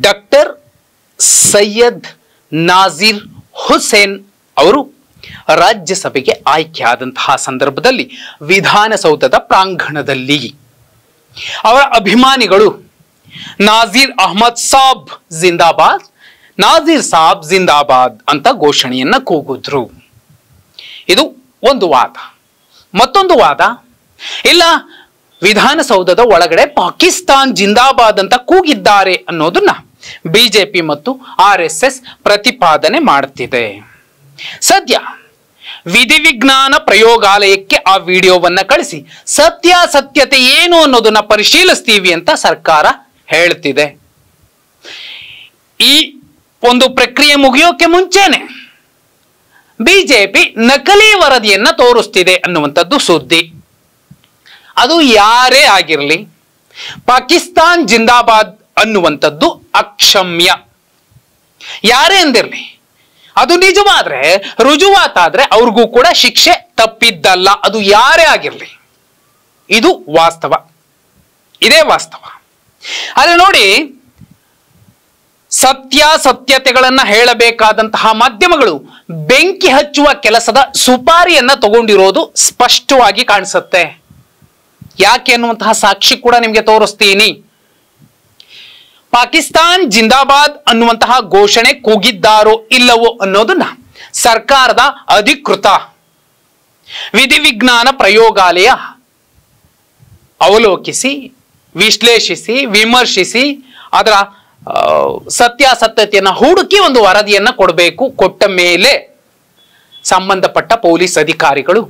Doctor Syed Nazeer Hussain ಅವರು ರಾಜ್ಯಸಭೆಗೆ ಆಯ್ಕೆಯಾದಂತಹ ಸಂದರ್ಭದಲ್ಲಿ ವಿಧಾನಸೌಧದ ಪ್ರಾಂಗಣದಲ್ಲಿ ಅವರ ಅಭಿಮಾನಿಗಳು ನಾಜೀರ್ ಅಹಮದ್ ಸಾಬ್ ಜಿಂದಾಬಾದ್, ನಾಜೀರ್ ಸಾಬ್ ಜಿಂದಾಬಾದ್ ಅಂತ ಘೋಷಣೆಯನ್ನ ಕೂಗಿದ್ರು. ಇದು ಒಂದು ವಾದ. ಮತ್ತೊಂದು ವಾದ, ಇಲ್ಲ ವಿಧಾನಸೌಧದ ಒಳಗಡೆ ಪಾಕಿಸ್ತಾನ್ ಜಿಂದಾಬಾದ್ ಅಂತ ಕೂಗಿದ್ದಾರೆ ಅನ್ನೋದನ್ನ ಬಿಜೆಪಿ ಮತ್ತು RSS ಪ್ರತಿಪಾದನೆ ಮಾಡುತ್ತಿದೆ. ಸದ್ಯ ವಿಧಿವಿಜ್ಞಾನ ಪ್ರಯೋಗಾಲಯಕ್ಕೆ ಆ ವಿಡಿಯೋವನ್ನ ಕಳಿಸಿ ಸತ್ಯಾಸತ್ಯತೆ ಏನು ಅನ್ನೋದನ್ನ ಪರಿಶೀಲಿಸ್ತೀವಿ ಅಂತ ಸರ್ಕಾರ ಹೇಳ್ತಿದೆ. ಈ ಒಂದು ಪ್ರಕ್ರಿಯೆ ಮುಗಿಯೋಕೆ ಮುಂಚೆನೆ ಬಿಜೆಪಿ ನಕಲಿ ವರದಿಯನ್ನ ತೋರಿಸ್ತಿದೆ ಅನ್ನುವಂಥದ್ದು ಸುದ್ದಿ. ಅದು ಯಾರೇ ಆಗಿರಲಿ, ಪಾಕಿಸ್ತಾನ್ ಜಿಂದಾಬಾದ್ ಅನ್ನುವಂಥದ್ದು ಅಕ್ಷಮ್ಯ. ಯಾರೇ ಅಂದಿರಲಿ, ಅದು ನಿಜವಾದ್ರೆ, ರುಜುವಾತಾದ್ರೆ ಅವ್ರಿಗೂ ಕೂಡ ಶಿಕ್ಷೆ ತಪ್ಪಿದ್ದಲ್ಲ. ಅದು ಯಾರೇ ಆಗಿರಲಿ, ಇದು ವಾಸ್ತವ, ಇದೇ ವಾಸ್ತವ. ಆದ್ರೆ ನೋಡಿ, ಸತ್ಯಾಸತ್ಯತೆಗಳನ್ನ ಹೇಳಬೇಕಾದಂತಹ ಮಾಧ್ಯಮಗಳು ಬೆಂಕಿ ಹಚ್ಚುವ ಕೆಲಸದ ಸುಪಾರಿಯನ್ನ ತಗೊಂಡಿರೋದು ಸ್ಪಷ್ಟವಾಗಿ ಕಾಣಿಸುತ್ತೆ. ಯಾಕೆ ಅನ್ನುವಂತಹ ಸಾಕ್ಷಿ ಕೂಡ ನಿಮ್ಗೆ ತೋರಿಸ್ತೀನಿ. ಪಾಕಿಸ್ತಾನ್ ಜಿಂದಾಬಾದ್ ಅನ್ನುವಂತಹ ಘೋಷಣೆ ಕೂಗಿದ್ದಾರೋ ಇಲ್ಲವೋ ಅನ್ನೋದನ್ನ ಸರ್ಕಾರದ ಅಧಿಕೃತ ವಿಧಿವಿಜ್ಞಾನ ಪ್ರಯೋಗಾಲಯ ಅವಲೋಕಿಸಿ, ವಿಶ್ಲೇಷಿಸಿ, ವಿಮರ್ಶಿಸಿ ಅದರ ಸತ್ಯಾಸತ್ಯತೆಯನ್ನ ಹುಡುಕಿ ಒಂದು ವರದಿಯನ್ನ ಕೊಡಬೇಕು. ಕೊಟ್ಟ ಮೇಲೆ ಸಂಬಂಧಪಟ್ಟ ಪೊಲೀಸ್ ಅಧಿಕಾರಿಗಳು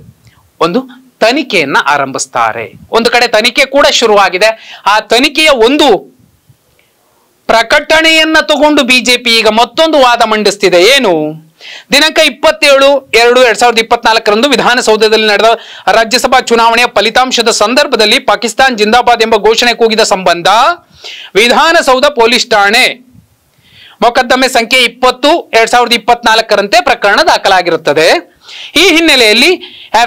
ಒಂದು ತನಿಖೆಯನ್ನ ಆರಂಭಿಸ್ತಾರೆ. ಒಂದು ಕಡೆ ತನಿಖೆ ಕೂಡ ಶುರುವಾಗಿದೆ. ಆ ತನಿಖೆಯ ಒಂದು ಪ್ರಕಟಣೆಯನ್ನ ತಗೊಂಡು ಬಿಜೆಪಿ ಈಗ ಮತ್ತೊಂದು ವಾದ ಮಂಡಿಸ್ತಿದೆ. ಏನು? ದಿನಾಂಕ 27/2/2024 ವಿಧಾನಸೌಧದಲ್ಲಿ ನಡೆದ ರಾಜ್ಯಸಭಾ ಚುನಾವಣೆಯ ಫಲಿತಾಂಶದ ಸಂದರ್ಭದಲ್ಲಿ ಪಾಕಿಸ್ತಾನ್ ಜಿಂದಾಬಾದ್ ಎಂಬ ಘೋಷಣೆ ಕೂಗಿದ ಸಂಬಂಧ ವಿಧಾನಸೌಧ ಪೊಲೀಸ್ ಠಾಣೆ ಮೊಕದ್ದಮೆ ಸಂಖ್ಯೆ 20/2024 ಪ್ರಕರಣ ದಾಖಲಾಗಿರುತ್ತದೆ. ಈ ಹಿನ್ನೆಲೆಯಲ್ಲಿ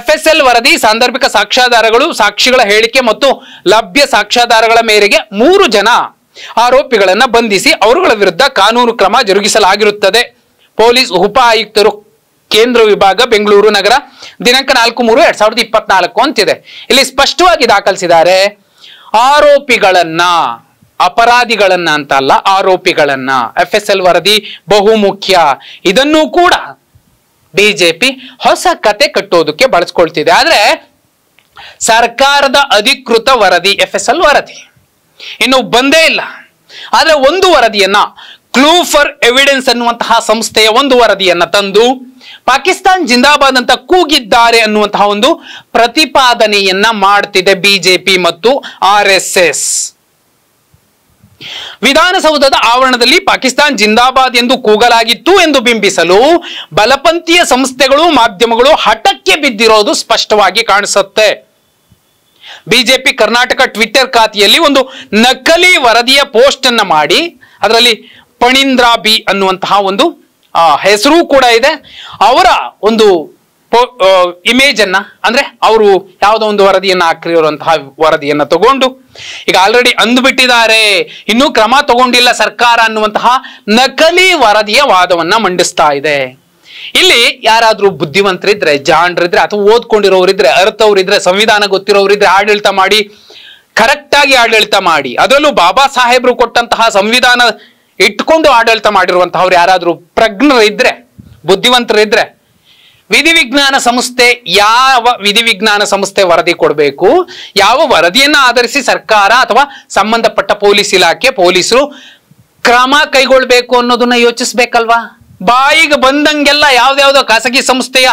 FSL ವರದಿ, ಸಾಂದರ್ಭಿಕ ಸಾಕ್ಷ್ಯಾಧಾರಗಳು, ಸಾಕ್ಷಿಗಳ ಹೇಳಿಕೆ ಮತ್ತು ಲಭ್ಯ ಸಾಕ್ಷ್ಯಾಧಾರಗಳ ಮೇರೆಗೆ 3 ಜನ ಆರೋಪಿಗಳನ್ನ ಬಂಧಿಸಿ ಅವರುಗಳ ವಿರುದ್ಧ ಕಾನೂನು ಕ್ರಮ ಜರುಗಿಸಲಾಗಿರುತ್ತದೆ. ಪೊಲೀಸ್ ಉಪ ಆಯುಕ್ತರು, ಕೇಂದ್ರ ವಿಭಾಗ, ಬೆಂಗಳೂರು ನಗರ, ದಿನಾಂಕ 4/3/2024 ಅಂತಿದೆ. ಇಲ್ಲಿ ಸ್ಪಷ್ಟವಾಗಿ ದಾಖಲಿಸಿದ್ದಾರೆ. ಆರೋಪಿಗಳನ್ನ, ಅಪರಾಧಿಗಳನ್ನ ಅಂತ ಅಲ್ಲ, ಆರೋಪಿಗಳನ್ನ. FSL ವರದಿ ಬಹುಮುಖ್ಯ. ಇದನ್ನೂ ಕೂಡ ಬಿಜೆಪಿ ಹೊಸ ಕತೆ ಕಟ್ಟೋದಕ್ಕೆ ಬಳಸ್ಕೊಳ್ತಿದೆ. ಆದ್ರೆ ಸರ್ಕಾರದ ಅಧಿಕೃತ ವರದಿ FSL ವರದಿ ಇನ್ನು ಬಂದೇ ಇಲ್ಲ. ಆದ್ರೆ ಒಂದು ವರದಿಯನ್ನ, ಕ್ಲೂ ಫಾರ್ ಎವಿಡೆನ್ಸ್ ಅನ್ನುವಂತಹ ಸಂಸ್ಥೆಯ ಒಂದು ವರದಿಯನ್ನ ತಂದು ಪಾಕಿಸ್ತಾನ್ ಜಿಂದಾಬಾದ್ ಅಂತ ಕೂಗಿದ್ದಾರೆ ಅನ್ನುವಂತಹ ಒಂದು ಪ್ರತಿಪಾದನೆಯನ್ನ ಮಾಡ್ತಿದೆ ಬಿಜೆಪಿ ಮತ್ತು RSS. ವಿಧಾನಸೌಧದ ಆವರಣದಲ್ಲಿ ಪಾಕಿಸ್ತಾನ್ ಜಿಂದಾಬಾದ್ ಎಂದು ಕೂಗಲಾಗಿತ್ತು ಎಂದು ಬಿಂಬಿಸಲು ಬಲಪಂಥೀಯ ಸಂಸ್ಥೆಗಳು, ಮಾಧ್ಯಮಗಳು ಹಠಕ್ಕೆ ಬಿದ್ದಿರೋದು ಸ್ಪಷ್ಟವಾಗಿ ಕಾಣಿಸುತ್ತೆ. ಬಿಜೆಪಿ ಕರ್ನಾಟಕ ಟ್ವಿಟರ್ ಖಾತೆಯಲ್ಲಿ ಒಂದು ನಕಲಿ ವರದಿಯ ಪೋಸ್ಟ್ ಅನ್ನ ಮಾಡಿ ಅದರಲ್ಲಿ ಪಣೀಂದ್ರ ಬಿ ಅನ್ನುವಂತಹ ಒಂದು ಹೆಸರು ಕೂಡ ಇದೆ. ಅವರ ಒಂದು ಇಮೇಜ್ ಅನ್ನ, ಅಂದ್ರೆ ಅವರು ಯಾವುದೋ ಒಂದು ವರದಿಯನ್ನ ಹಾಕಿರುವಂತಹ ವರದಿಯನ್ನ ತಗೊಂಡು ಈಗ ಆಲ್ರೆಡಿ ಅಂದ್ಬಿಟ್ಟಿದ್ದಾರೆ, ಇನ್ನೂ ಕ್ರಮ ತಗೊಂಡಿಲ್ಲ ಸರ್ಕಾರ ಅನ್ನುವಂತಹ ನಕಲಿ ವರದಿಯ ವಾದವನ್ನ ಮಂಡಿಸ್ತಾ ಇದೆ. ಇಲ್ಲಿ ಯಾರಾದ್ರೂ ಬುದ್ಧಿವಂತರಿದ್ರೆ, ಜಾಣರಿದ್ರೆ, ಅಥವಾ ಓದ್ಕೊಂಡಿರೋರಿದ್ರೆ, ಅರ್ಥವ್ರಿದ್ರೆ, ಸಂವಿಧಾನ ಗೊತ್ತಿರೋರಿದ್ರೆ ಆಡಳಿತ ಮಾಡಿ, ಕರೆಕ್ಟ್ ಆಗಿ ಆಡಳಿತ ಮಾಡಿ, ಅದರಲ್ಲೂ ಬಾಬಾ ಸಾಹೇಬ್ರು ಕೊಟ್ಟಂತಹ ಸಂವಿಧಾನ ಇಟ್ಕೊಂಡು ಆಡಳಿತ ಮಾಡಿರುವಂತಹವ್ರು ಯಾರಾದ್ರೂ ಪ್ರಜ್ಞರಿದ್ರೆ, ಬುದ್ಧಿವಂತರಿದ್ರೆ, ವಿಧಿವಿಜ್ಞಾನ ಸಂಸ್ಥೆ, ಯಾವ ವಿಧಿವಿಜ್ಞಾನ ಸಂಸ್ಥೆ ವರದಿ ಕೊಡಬೇಕು, ಯಾವ ವರದಿಯನ್ನ ಆಧರಿಸಿ ಸರ್ಕಾರ ಅಥವಾ ಸಂಬಂಧಪಟ್ಟ ಪೊಲೀಸ್ ಇಲಾಖೆ, ಪೊಲೀಸರು ಕ್ರಮ ಕೈಗೊಳ್ಬೇಕು ಅನ್ನೋದನ್ನ ಯೋಚಿಸ್ಬೇಕಲ್ವಾ? ಬಾಯಿಗೆ ಬಂದಂಗೆಲ್ಲ ಯಾವ್ದಾವ್ದೋ ಖಾಸಗಿ ಸಂಸ್ಥೆಯ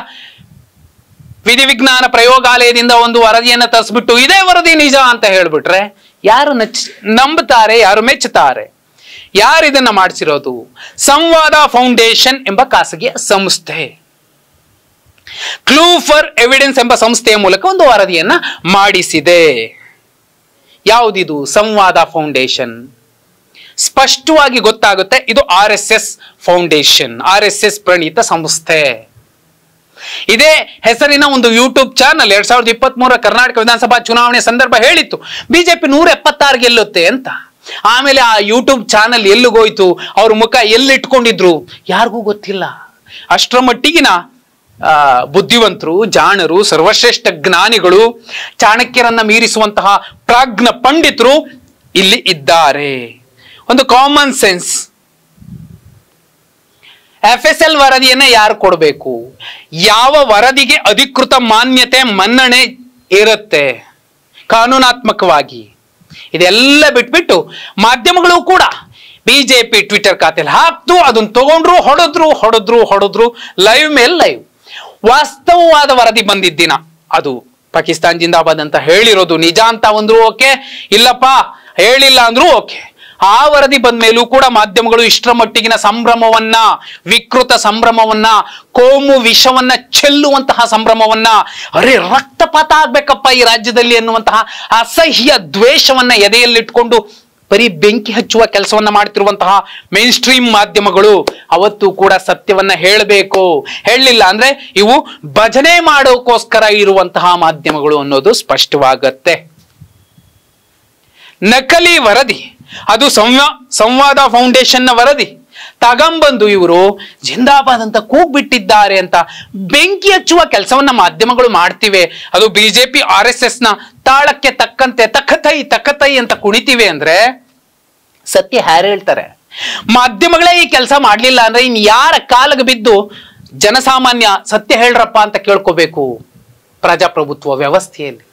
ವಿಧಿವಿಜ್ಞಾನ ಪ್ರಯೋಗಾಲಯದಿಂದ ಒಂದು ವರದಿಯನ್ನ ತರಿಸ್ಬಿಟ್ಟು ಇದೇ ವರದಿ ನಿಜ ಅಂತ ಹೇಳ್ಬಿಟ್ರೆ ಯಾರು ನಂಬುತ್ತಾರೆ, ಯಾರು ಮೆಚ್ಚುತ್ತಾರೆ? ಯಾರು ಇದನ್ನ ಮಾಡಿಸಿರೋದು? ಸಂವಾದ ಫೌಂಡೇಶನ್ ಎಂಬ ಖಾಸಗಿ ಸಂಸ್ಥೆ ಕ್ಲೂ ಫಾರ್ ಎವಿಡೆನ್ಸ್ ಎಂಬ ಸಂಸ್ಥೆಯ ಮೂಲಕ ಒಂದು ವರದಿಯನ್ನ ಮಾಡಿಸಿದೆ. ಯಾವುದಿದು? ಸಂವಾದ ಫೌಂಡೇಶನ್. ಸ್ಪಷ್ಟವಾಗಿ ಗೊತ್ತಾಗುತ್ತೆ ಇದು RSS ಫೌಂಡೇಶನ್, RSS ಪ್ರಣೀತ ಸಂಸ್ಥೆ. ಇದೇ ಹೆಸರಿನ ಒಂದು ಯೂಟ್ಯೂಬ್ ಚಾನಲ್ 2023 ಕರ್ನಾಟಕ ವಿಧಾನಸಭಾ ಚುನಾವಣೆ ಸಂದರ್ಭ ಹೇಳಿತ್ತು ಬಿಜೆಪಿ 176 ಗೆಲ್ಲುತ್ತೆ ಅಂತ. ಆಮೇಲೆ ಆ ಯೂಟ್ಯೂಬ್ ಚಾನಲ್ ಎಲ್ಲಿಗೋಯ್ತು, ಅವ್ರ ಮುಖ ಎಲ್ಲಿಟ್ಕೊಂಡಿದ್ರು ಯಾರಿಗೂ ಗೊತ್ತಿಲ್ಲ. ಅಷ್ಟರ ಮಟ್ಟಿಗಿನ ಬುದ್ಧಿವಂತರು, ಜಾಣರು, ಸರ್ವಶ್ರೇಷ್ಠ ಜ್ಞಾನಿಗಳು, ಚಾಣಕ್ಯರನ್ನ ಮೀರಿಸುವಂತಹ ಪ್ರಾಜ್ಞ ಪಂಡಿತರು ಇಲ್ಲಿ ಇದ್ದಾರೆ. ಒಂದು ಕಾಮನ್ ಸೆನ್ಸ್. FSL ವರದಿಯನ್ನ ಯಾರು ಕೊಡಬೇಕು, ಯಾವ ವರದಿಗೆ ಅಧಿಕೃತ ಮಾನ್ಯತೆ ಮನ್ನಣೆ ಇರುತ್ತೆ ಕಾನೂನಾತ್ಮಕವಾಗಿ, ಇದೆಲ್ಲ ಬಿಟ್ಬಿಟ್ಟು ಮಾಧ್ಯಮಗಳು ಕೂಡ ಬಿಜೆಪಿ ಟ್ವಿಟರ್ ಖಾತೆಯಲ್ಲಿ ಹಾಕ್ತು, ಅದನ್ನ ತಗೊಂಡ್ರು, ಹೊಡೆದ್ರು ಲೈವ್ ಮೇಲೆ ಲೈವ್. ವಾಸ್ತವವಾದ ವರದಿ ಬಂದಿದ್ದಿನ ಅದು ಪಾಕಿಸ್ತಾನ್ ಜಿಂದಾಬಾದ್ ಅಂತ ಹೇಳಿರೋದು ನಿಜ ಅಂತ ಅಂದ್ರು ಓಕೆ, ಇಲ್ಲಪ್ಪ ಹೇಳಿಲ್ಲ ಅಂದ್ರೂ ಓಕೆ. ಆ ವರದಿ ಬಂದ ಮೇಲೂ ಕೂಡ ಮಾಧ್ಯಮಗಳು ಇಷ್ಟರ ಮಟ್ಟಿಗಿನ ಸಂಭ್ರಮವನ್ನ, ವಿಕೃತ ಸಂಭ್ರಮವನ್ನ, ಕೋಮು ವಿಷವನ್ನ ಚೆಲ್ಲುವಂತಹ ಸಂಭ್ರಮವನ್ನ, ಅರೆ ರಕ್ತಪಾತ ಆಗ್ಬೇಕಪ್ಪ ಈ ರಾಜ್ಯದಲ್ಲಿ ಎನ್ನುವಂತಹ ಅಸಹ್ಯ ದ್ವೇಷವನ್ನ ಎದೆಯಲ್ಲಿಟ್ಕೊಂಡು ಬರೀ ಬೆಂಕಿ ಹಚ್ಚುವ ಕೆಲಸವನ್ನ ಮಾಡ್ತಿರುವಂತಹ ಮೇನ್ ಸ್ಟ್ರೀಮ್ ಮಾಧ್ಯಮಗಳು ಅವತ್ತು ಕೂಡ ಸತ್ಯವನ್ನ ಹೇಳಬೇಕು. ಹೇಳಲಿಲ್ಲ ಅಂದ್ರೆ ಇವು ಭಜನೆ ಮಾಡೋಕೋಸ್ಕರ ಇರುವಂತಹ ಮಾಧ್ಯಮಗಳು ಅನ್ನೋದು ಸ್ಪಷ್ಟವಾಗತ್ತೆ. ನಕಲಿ ವರದಿ, ಅದು ಸಂವಾದ ಫೌಂಡೇಶನ್ ನ ವರದಿ ತಗಂಬಂದು ಇವರು ಜಿಂದಾಬಾದ್ ಅಂತ ಕೂಗ್ಬಿಟ್ಟಿದ್ದಾರೆ ಅಂತ ಬೆಂಕಿ ಹಚ್ಚುವ ಕೆಲಸವನ್ನ ಮಾಧ್ಯಮಗಳು ಮಾಡ್ತಿವೆ. ಅದು ಬಿಜೆಪಿ RSS ನ ತಾಳಕ್ಕೆ ತಕ್ಕಂತೆ ತಕತೈ ಅಂತ ಕುಣಿತಿವೆ ಅಂದ್ರೆ ಸತ್ಯ ಯಾರು ಹೇಳ್ತಾರೆ? ಮಾಧ್ಯಮಗಳೇ ಈ ಕೆಲಸ ಮಾಡ್ಲಿಲ್ಲ ಅಂದ್ರೆ ಇನ್ ಯಾರ ಕಾಲಿಗೆ ಬಿದ್ದು ಜನಸಾಮಾನ್ಯ ಸತ್ಯ ಹೇಳ್ರಪ್ಪ ಅಂತ ಕೇಳ್ಕೋಬೇಕು ಪ್ರಜಾಪ್ರಭುತ್ವ ವ್ಯವಸ್ಥೆಯಲ್ಲಿ?